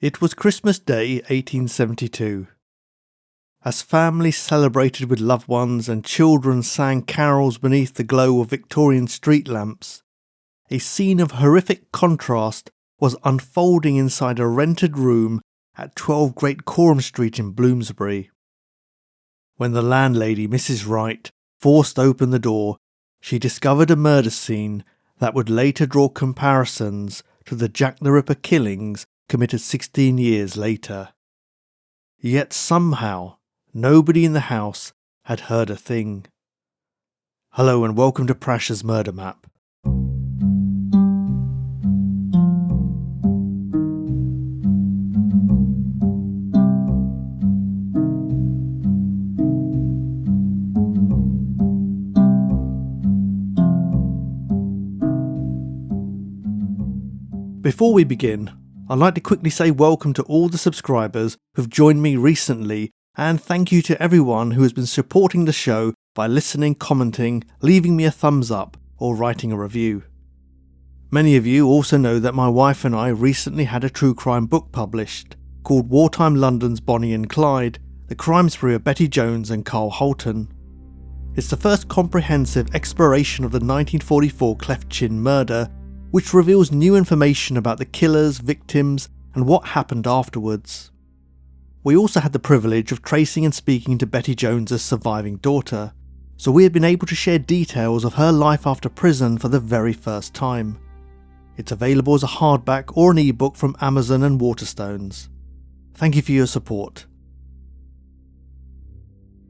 It was Christmas Day 1872. As families celebrated with loved ones and children sang carols beneath the glow of Victorian street lamps, a scene of horrific contrast was unfolding inside a rented room at 12 Great Coram Street in Bloomsbury. When the landlady, Mrs. Wright, forced open the door, she discovered a murder scene that would later draw comparisons to the Jack the Ripper killings committed 16 years later. Yet somehow, nobody in the house had heard a thing. Hello and welcome to Prash's Murder Map. Before we begin, I'd like to quickly say welcome to all the subscribers who've joined me recently, and thank you to everyone who has been supporting the show by listening, commenting, leaving me a thumbs up, or writing a review. Many of you also know that my wife and I recently had a true crime book published called Wartime London's Bonnie and Clyde, the crime spree of Betty Jones and Carl Holton. It's the first comprehensive exploration of the 1944 Cleft Chin murder, which reveals new information about the killers, victims, and what happened afterwards. We also had the privilege of tracing and speaking to Betty Jones's surviving daughter, so we have been able to share details of her life after prison for the very first time. It's available as a hardback or an ebook from Amazon and Waterstones. Thank you for your support.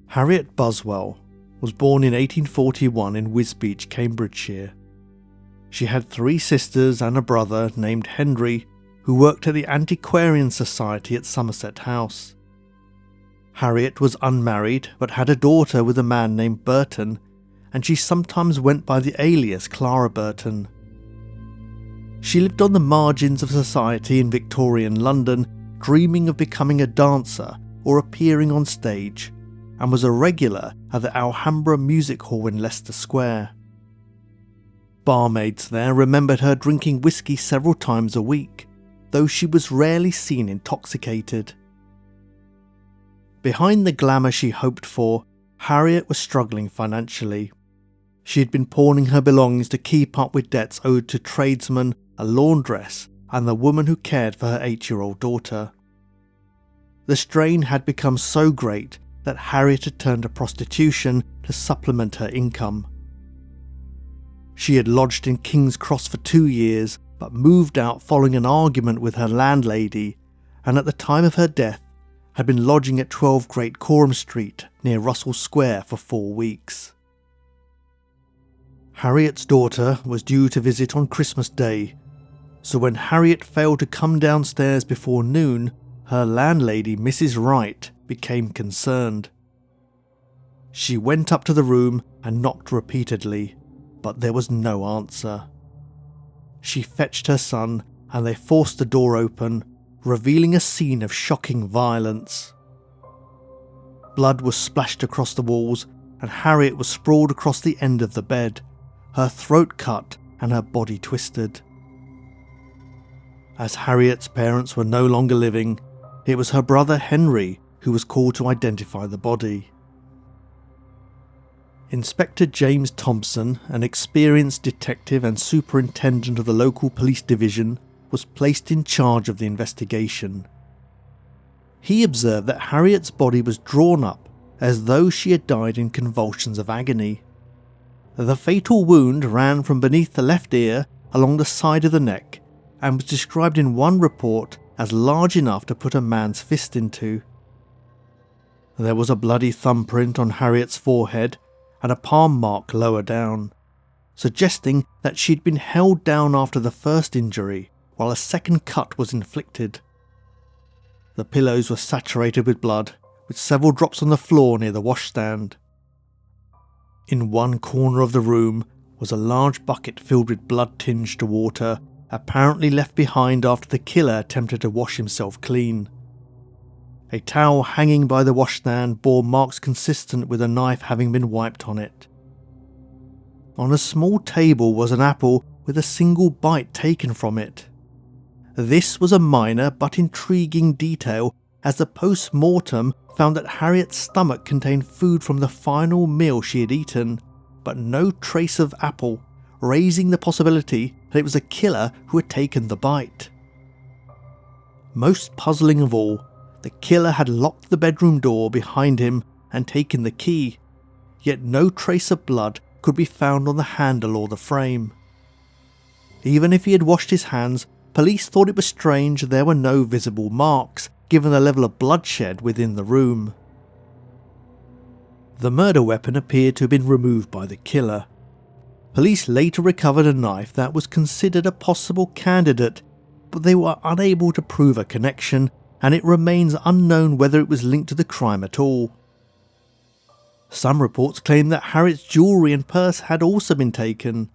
Harriet Buswell was born in 1841 in Wisbech, Cambridgeshire. She had 3 sisters and a brother named Henry, who worked at the Antiquarian Society at Somerset House. Harriet was unmarried but had a daughter with a man named Burton, and she sometimes went by the alias Clara Burton. She lived on the margins of society in Victorian London, dreaming of becoming a dancer or appearing on stage, and was a regular at the Alhambra Music Hall in Leicester Square. Barmaids there remembered her drinking whiskey several times a week, though she was rarely seen intoxicated. Behind the glamour she hoped for, Harriet was struggling financially. She had been pawning her belongings to keep up with debts owed to tradesmen, a laundress, and the woman who cared for her 8-year-old daughter. The strain had become so great that Harriet had turned to prostitution to supplement her income. She had lodged in King's Cross for 2 years, but moved out following an argument with her landlady, and at the time of her death had been lodging at 12 Great Coram Street near Russell Square for 4 weeks. Harriet's daughter was due to visit on Christmas Day, so when Harriet failed to come downstairs before noon, her landlady, Mrs. Wright, became concerned. She went up to the room and knocked repeatedly, but there was no answer. She fetched her son and they forced the door open, revealing a scene of shocking violence. Blood was splashed across the walls and Harriet was sprawled across the end of the bed, her throat cut and her body twisted. As Harriet's parents were no longer living, it was her brother Henry who was called to identify the body. Inspector James Thompson, an experienced detective and superintendent of the local police division, was placed in charge of the investigation. He observed that Harriet's body was drawn up as though she had died in convulsions of agony. The fatal wound ran from beneath the left ear along the side of the neck and was described in one report as large enough to put a man's fist into. There was a bloody thumbprint on Harriet's forehead and a palm mark lower down, suggesting that she'd been held down after the first injury while a second cut was inflicted. The pillows were saturated with blood, with several drops on the floor near the washstand. In one corner of the room was a large bucket filled with blood-tinged water, apparently left behind after the killer attempted to wash himself clean. A towel hanging by the washstand bore marks consistent with a knife having been wiped on it. On a small table was an apple with a single bite taken from it. this was a minor but intriguing detail, as the post-mortem found that Harriet's stomach contained food from the final meal she had eaten, but no trace of apple, raising the possibility that it was a killer who had taken the bite. Most puzzling of all, the killer had locked the bedroom door behind him and taken the key, yet no trace of blood could be found on the handle or the frame. Even if he had washed his hands, police thought it was strange there were no visible marks, given the level of bloodshed within the room. The murder weapon appeared to have been removed by the killer. Police later recovered a knife that was considered a possible candidate, but they were unable to prove a connection, and it remains unknown whether it was linked to the crime at all. Some reports claim that Harriet's jewellery and purse had also been taken,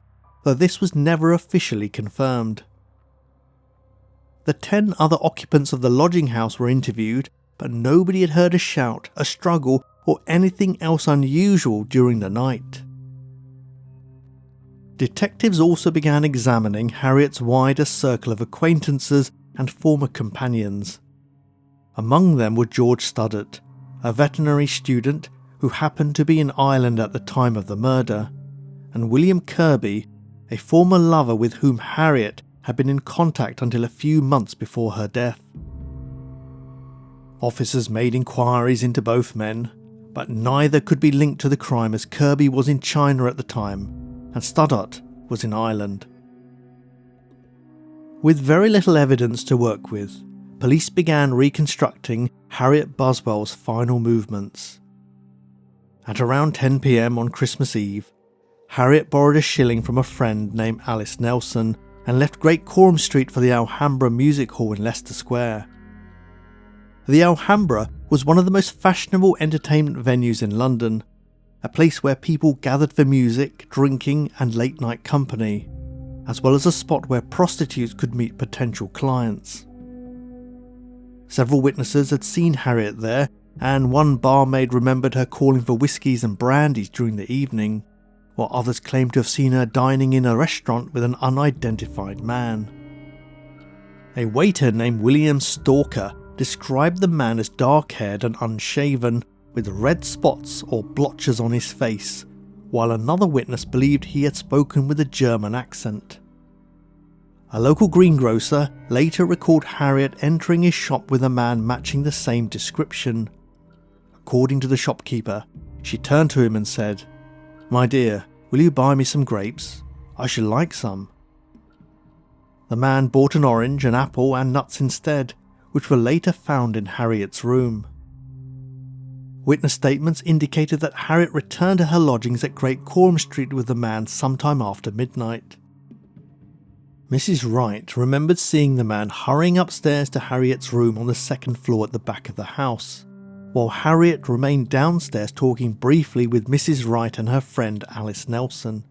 though this was never officially confirmed. The 10 other occupants of the lodging house were interviewed, but nobody had heard a shout, a struggle, or anything else unusual during the night. Detectives also began examining Harriet's wider circle of acquaintances and former companions. Among them were George Stoddart, a veterinary student who happened to be in Ireland at the time of the murder, and William Kirby, a former lover with whom Harriet had been in contact until a few months before her death. Officers made inquiries into both men, but neither could be linked to the crime, as Kirby was in China at the time and Stoddart was in Ireland. With very little evidence to work with, police began reconstructing Harriet Buswell's final movements. At around 10 p.m. on Christmas Eve, Harriet borrowed a shilling from a friend named Alice Nelson and left Great Coram Street for the Alhambra Music Hall in Leicester Square. The Alhambra was one of the most fashionable entertainment venues in London, a place where people gathered for music, drinking and late-night company, as well as a spot where prostitutes could meet potential clients. Several witnesses had seen Harriet there, and one barmaid remembered her calling for whiskies and brandies during the evening, while others claimed to have seen her dining in a restaurant with an unidentified man. A waiter named William Stalker described the man as dark-haired and unshaven, with red spots or blotches on his face, while another witness believed he had spoken with a German accent. A local greengrocer later recalled Harriet entering his shop with a man matching the same description. According to the shopkeeper, she turned to him and said, "My dear, will you buy me some grapes? I should like some." The man bought an orange, an apple and nuts instead, which were later found in Harriet's room. Witness statements indicated that Harriet returned to her lodgings at Great Coram Street with the man sometime after midnight. Mrs. Wright remembered seeing the man hurrying upstairs to Harriet's room on the second floor at the back of the house, while Harriet remained downstairs talking briefly with Mrs. Wright and her friend Alice Nelson.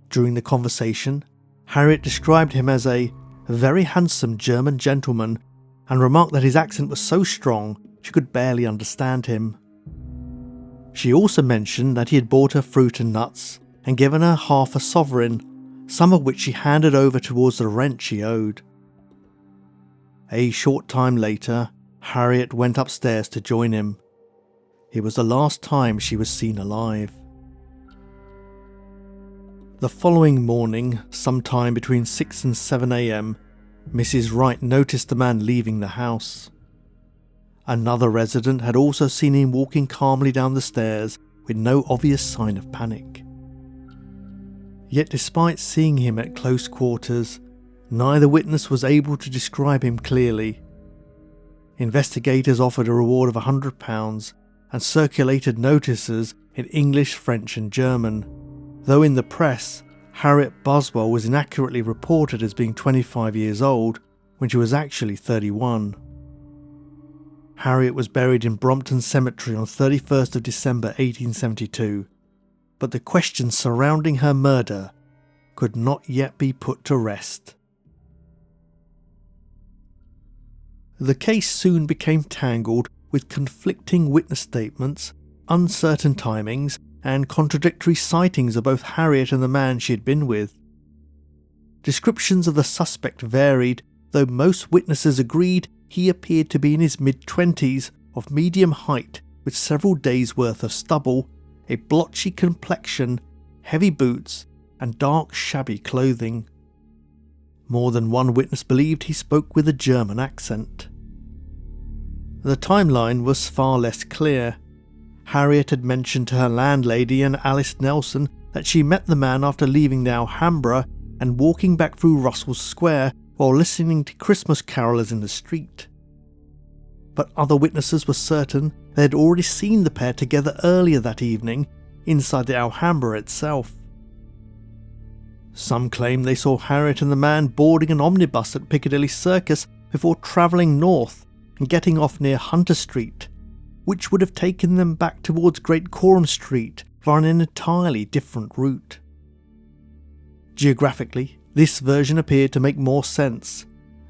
During the conversation, Harriet described him as a very handsome German gentleman and remarked that his accent was so strong she could barely understand him. She also mentioned that he had bought her fruit and nuts and given her half a sovereign, some of which she handed over towards the rent she owed. A short time later, Harriet went upstairs to join him. It was the last time she was seen alive. The following morning, sometime between 6 and 7 a.m, Mrs. Wright noticed the man leaving the house. Another resident had also seen him walking calmly down the stairs with no obvious sign of panic. Yet despite seeing him at close quarters, neither witness was able to describe him clearly. Investigators offered a reward of £100 and circulated notices in English, French and German, though in the press, Harriet Buswell was inaccurately reported as being 25 years old when she was actually 31. Harriet was buried in Brompton Cemetery on 31st of December 1872, but the questions surrounding her murder could not yet be put to rest. The case soon became tangled with conflicting witness statements, uncertain timings, and contradictory sightings of both Harriet and the man she had been with. Descriptions of the suspect varied, though most witnesses agreed he appeared to be in his mid-20s, of medium height with several days' worth of stubble, a blotchy complexion, heavy boots, and dark shabby clothing. More than one witness believed he spoke with a German accent. The timeline was far less clear. Harriet had mentioned to her landlady and Alice Nelson that she met the man after leaving the Alhambra and walking back through Russell Square while listening to Christmas carolers in the street. But other witnesses were certain they had already seen the pair together earlier that evening inside the Alhambra itself. Some claim they saw Harriet and the man boarding an omnibus at Piccadilly Circus before travelling north and getting off near Hunter Street, which would have taken them back towards Great Coram Street via an entirely different route. Geographically, this version appeared to make more sense,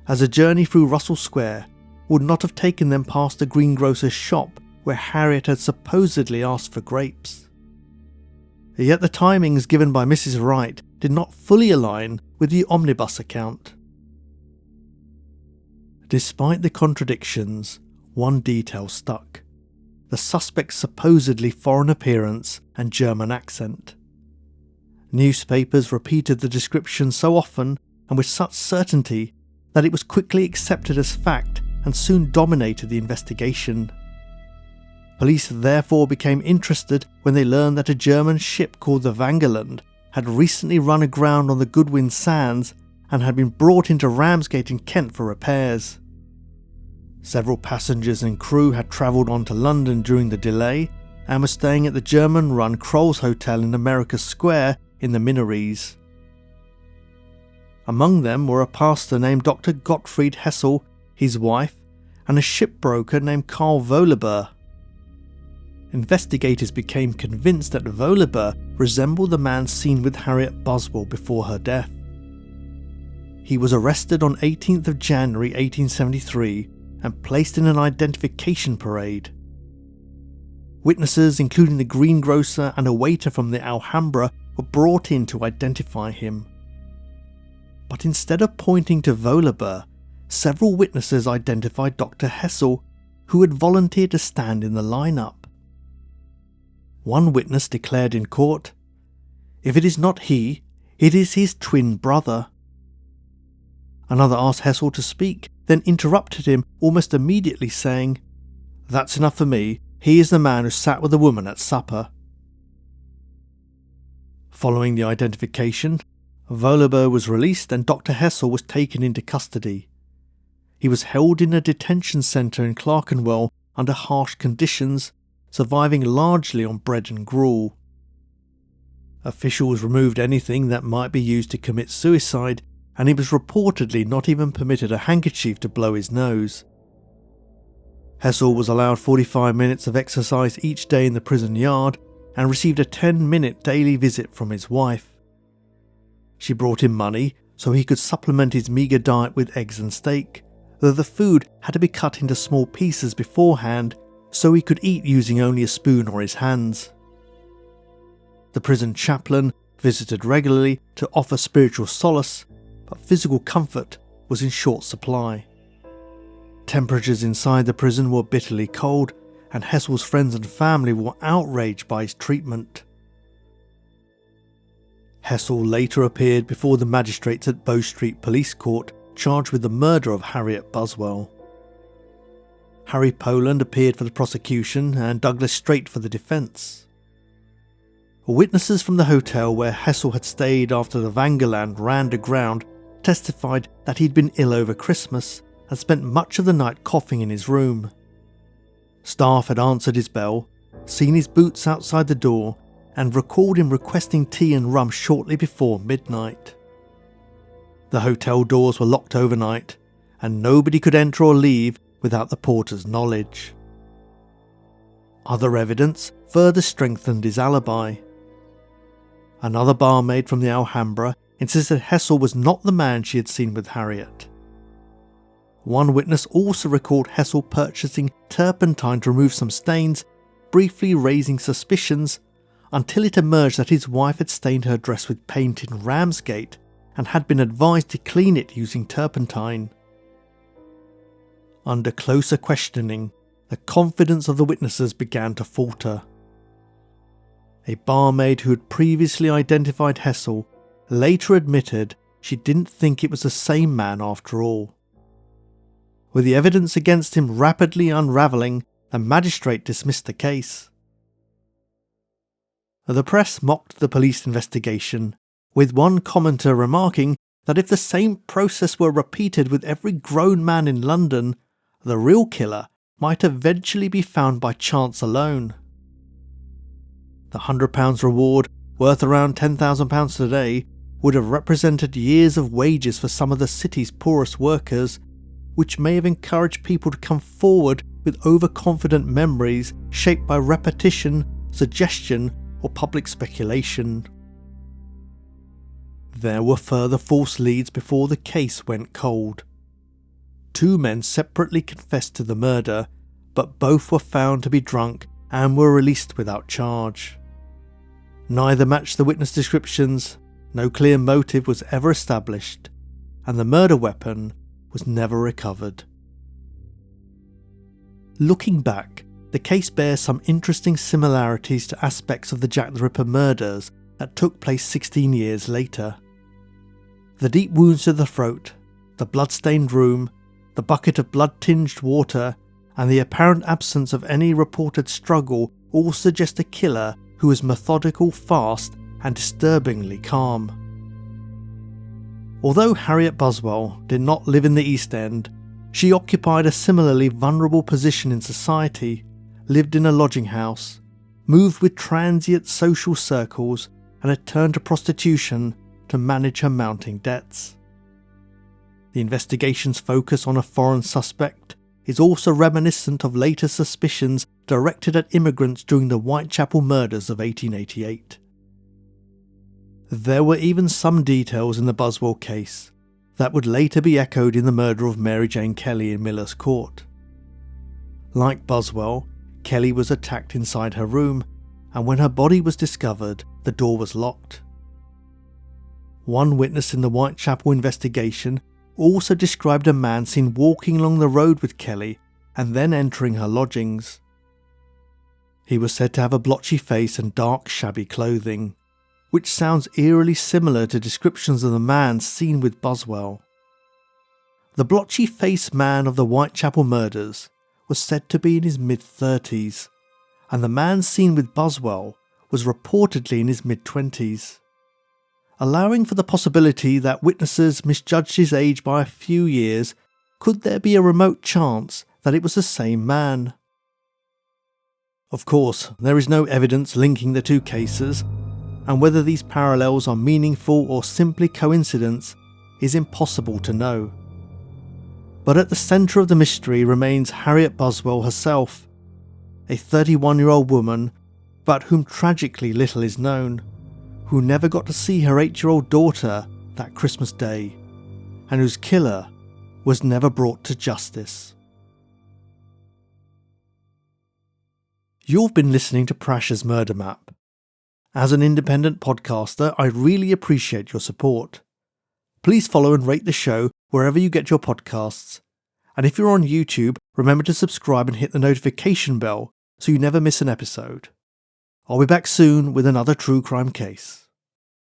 as a journey through Russell Square would not have taken them past the greengrocer's shop where Harriet had supposedly asked for grapes. Yet the timings given by Mrs. Wright did not fully align with the omnibus account. Despite the contradictions, one detail stuck: the suspect's supposedly foreign appearance and German accent. Newspapers repeated the description so often and with such certainty that it was quickly accepted as fact and soon dominated the investigation. Police therefore became interested when they learned that a German ship called the Vangerland had recently run aground on the Goodwin Sands and had been brought into Ramsgate in Kent for repairs. Several passengers and crew had travelled on to London during the delay and were staying at the German-run Kroll's Hotel in America Square in the Minories. Among them were a pastor named Dr. Gottfried Hessel, his wife, and a shipbroker named Karl Wohleber. Investigators became convinced that Wohleber resembled the man seen with Harriet Buswell before her death. He was arrested on 18th of January 1873 and placed in an identification parade. Witnesses, including the greengrocer and a waiter from the Alhambra, were brought in to identify him. But instead of pointing to Wohleber, several witnesses identified Dr. Hessel, who had volunteered to stand in the lineup. One witness declared in court, "If it is not he, it is his twin brother." Another asked Hessel to speak, then interrupted him almost immediately, saying, "That's enough for me. He is the man who sat with the woman at supper." Following the identification, Wohleber was released and Dr. Hessel was taken into custody. He was held in a detention centre in Clerkenwell under harsh conditions, surviving largely on bread and gruel. Officials removed anything that might be used to commit suicide, and he was reportedly not even permitted a handkerchief to blow his nose. Hessel was allowed 45 minutes of exercise each day in the prison yard and received a 10-minute daily visit from his wife. She brought him money so he could supplement his meagre diet with eggs and steak, though the food had to be cut into small pieces beforehand so he could eat using only a spoon or his hands. The prison chaplain visited regularly to offer spiritual solace, but physical comfort was in short supply. Temperatures inside the prison were bitterly cold, and Hessel's friends and family were outraged by his treatment. Hessel later appeared before the magistrates at Bow Street Police Court, charged with the murder of Harriet Buswell. Harry Poland appeared for the prosecution and Douglas Strait for the defence. Witnesses from the hotel where Hessel had stayed after the Vangerland ran aground testified that he'd been ill over Christmas and spent much of the night coughing in his room. Staff had answered his bell, seen his boots outside the door, and recalled him requesting tea and rum shortly before midnight. The hotel doors were locked overnight, and nobody could enter or leave without the porter's knowledge. Other evidence further strengthened his alibi. Another barmaid from the Alhambra insisted Hessel was not the man she had seen with Harriet. One witness also recalled Hessel purchasing turpentine to remove some stains, briefly raising suspicions, until it emerged that his wife had stained her dress with paint in Ramsgate and had been advised to clean it using turpentine. Under closer questioning, the confidence of the witnesses began to falter. A barmaid who had previously identified Hessel later admitted she didn't think it was the same man after all. With the evidence against him rapidly unravelling, the magistrate dismissed the case. The press mocked the police investigation, with one commenter remarking that if the same process were repeated with every grown man in London, the real killer might eventually be found by chance alone. The £100 reward, worth around £10,000 today, would have represented years of wages for some of the city's poorest workers, which may have encouraged people to come forward with overconfident memories shaped by repetition, suggestion, or public speculation. There were further false leads before the case went cold. 2 men separately confessed to the murder, but both were found to be drunk and were released without charge. Neither matched the witness descriptions, no clear motive was ever established, and the murder weapon was never recovered. Looking back, the case bears some interesting similarities to aspects of the Jack the Ripper murders that took place 16 years later. The deep wounds to the throat, the blood-stained room, the bucket of blood-tinged water, and the apparent absence of any reported struggle all suggest a killer who was methodical, fast, and disturbingly calm. Although Harriet Buswell did not live in the East End, she occupied a similarly vulnerable position in society, lived in a lodging house, moved with transient social circles, and had turned to prostitution to manage her mounting debts. The investigation's focus on a foreign suspect is also reminiscent of later suspicions directed at immigrants during the Whitechapel murders of 1888. There were even some details in the Buswell case that would later be echoed in the murder of Mary Jane Kelly in Miller's Court. Like Buswell, Kelly was attacked inside her room, and when her body was discovered, the door was locked. One witness in the Whitechapel investigation also described a man seen walking along the road with Kelly and then entering her lodgings. He was said to have a blotchy face and dark, shabby clothing, which sounds eerily similar to descriptions of the man seen with Buswell. The blotchy-faced man of the Whitechapel murders was said to be in his mid-30s, and the man seen with Buswell was reportedly in his mid-20s. Allowing for the possibility that witnesses misjudged his age by a few years, could there be a remote chance that it was the same man? Of course, there is no evidence linking the two cases, and whether these parallels are meaningful or simply coincidence is impossible to know. But at the centre of the mystery remains Harriet Buswell herself, a 31-year-old woman about whom tragically little is known, who never got to see her 8-year-old daughter that Christmas Day, and whose killer was never brought to justice. You've been listening to Prash's Murder Map. As an independent podcaster, I really appreciate your support. Please follow and rate the show wherever you get your podcasts. And if you're on YouTube, remember to subscribe and hit the notification bell so you never miss an episode. I'll be back soon with another true crime case.